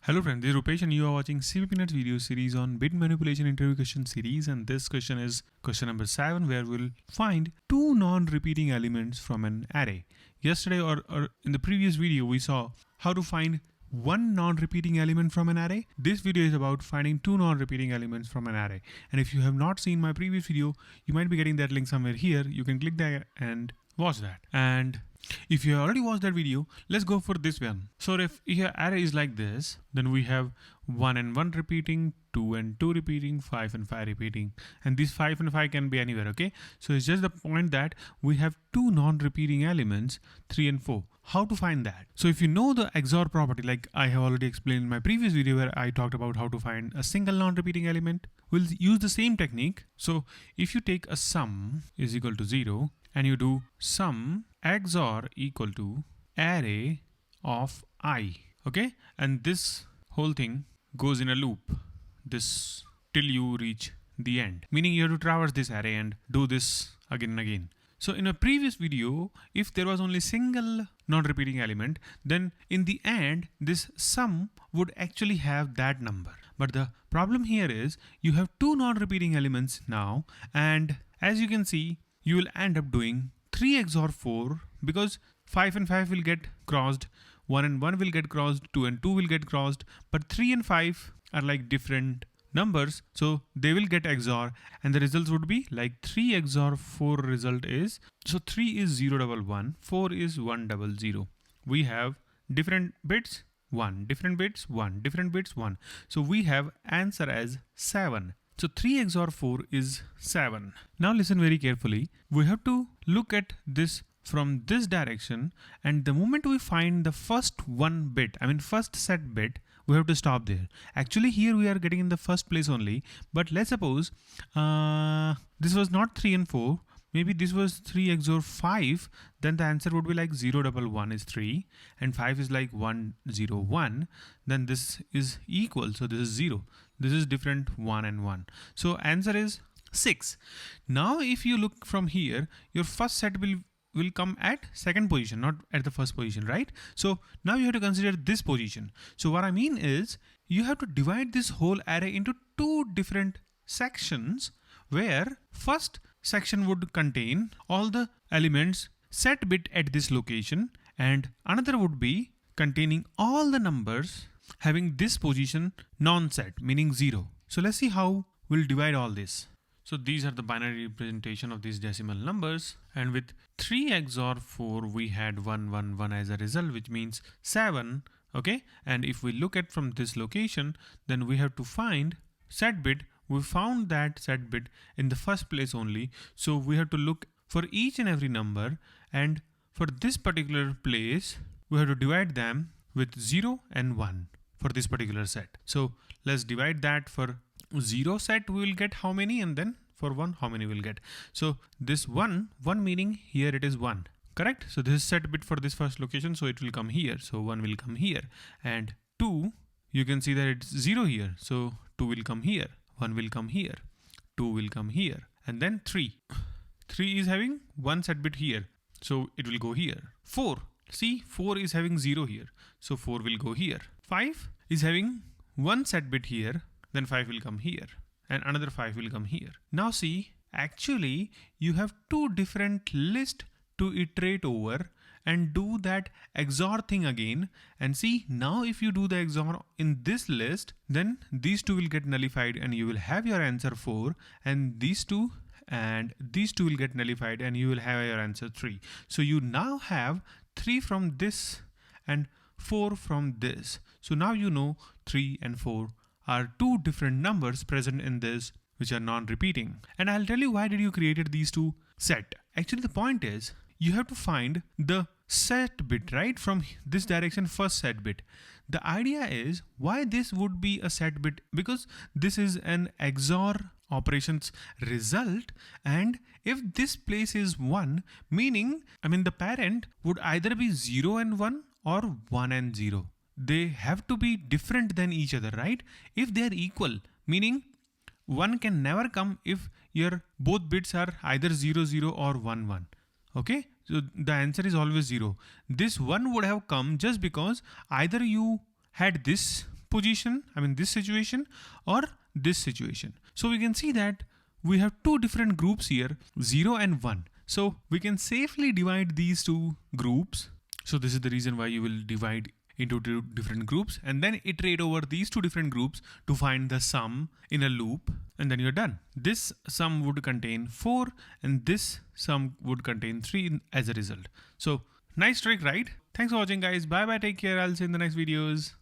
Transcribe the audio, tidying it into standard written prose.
Hello friends, this is Rupesh and you are watching CP Peanuts video series on bit manipulation interview question series, and this question is question number 7, where we'll find two non-repeating elements from an array. Yesterday or in the previous video we saw how to find one non-repeating element from an array. This video is about finding two non-repeating elements from an array, and if you have not seen my previous video, you might be getting that link somewhere here. You can click that and watch that. And if you already watched that video, let's go for this one. So if your array is like this, then we have 1 and 1 repeating, 2 and 2 repeating, 5 and 5 repeating, and these 5 and 5 can be anywhere, okay? So it's just the point that we have two non-repeating elements, 3 and 4. How to find that? So if you know the XOR property, like I have already explained in my previous video where I talked about how to find a single non-repeating element, we'll use the same technique. So if you take a sum is equal to 0 and you do sum XOR equal to array of I, okay? And this whole thing goes in a loop, this till you reach the end, meaning you have to traverse this array and do this again and again. So in a previous video, if there was only single non-repeating element, then in the end, this sum would actually have that number. But the problem here is you have two non-repeating elements now, and as you can see, you will end up doing 3 XOR 4 because 5 and 5 will get crossed, 1 and 1 will get crossed, 2 and 2 will get crossed, but 3 and 5 are like different numbers, so they will get XOR, and the results would be like 3 XOR 4 result is, so 3 is 011, 4 is 100. We have different bits, 1, different bits, 1, different bits, 1. So we have answer as 7. So 3 XOR 4 is 7. Now listen very carefully. We have to look at this from this direction, and the moment we find the first one bit, first set bit, we have to stop there. Actually here we are getting in the first place only, but let's suppose this was not 3 and 4, maybe this was 3 XOR 5, then the answer would be like 011 is 3 and 5 is like 101, then this is equal, so this is 0. This is different 1 and 1. So answer is 6. Now if you look from here, your first set will come at second position, not at the first position, right? So now you have to consider this position. So what I mean is you have to divide this whole array into two different sections, where first section would contain all the elements set bit at this location, and another would be containing all the numbers having this position non-set, meaning 0. So let's see how we'll divide all this. So these are the binary representation of these decimal numbers, and with 3 XOR 4 we had 111 as a result, which means 7, okay? And if we look at from this location, then we have to find set bit. We found that set bit in the first place only, so we have to look for each and every number, and for this particular place we have to divide them with 0 and 1 for this particular set. So let's divide that. For 0 set we will get how many, and then for 1 how many we'll get. So this 1 meaning here it is 1, correct? So this is set bit for this first location, so it will come here, so 1 will come here. And 2, you can see that it's 0 here, so 2 will come here, 1 will come here, 2 will come here, and then 3 is having 1 set bit here, so it will go here. 4, see, 4 is having 0 here, so 4 will go here. 5 is having 1 set bit here, then 5 will come here, and another 5 will come here. Now see, actually you have two different lists to iterate over and do that XOR thing again. And see, now if you do the XOR in this list, then these two will get nullified and you will have your answer 4, and these two will get nullified and you will have your answer 3. So you now have 3 from this and 4 from this. So now you know 3 and 4 are two different numbers present in this which are non-repeating. And I'll tell you why did you created these two set. Actually the point is you have to find the set bit, right? From this direction, first set bit. The idea is why this would be a set bit, because this is an XOR operations result, and if this place is 1, meaning the parent would either be 0 and 1 or 1 and 0. They have to be different than each other, right? If they are equal, meaning 1 can never come if your both bits are either 0 0 or 1 1. Okay, so the answer is always 0. This 1 would have come just because either you had this position, this situation, or this situation. So we can see that we have two different groups here, 0 and 1. So we can safely divide these two groups. So this is the reason why you will divide into two different groups and then iterate over these two different groups to find the sum in a loop, and then you're done. This sum would contain 4 and this sum would contain 3 as a result. So nice trick, right? Thanks for watching, guys. Bye bye, take care. I'll see you in the next videos.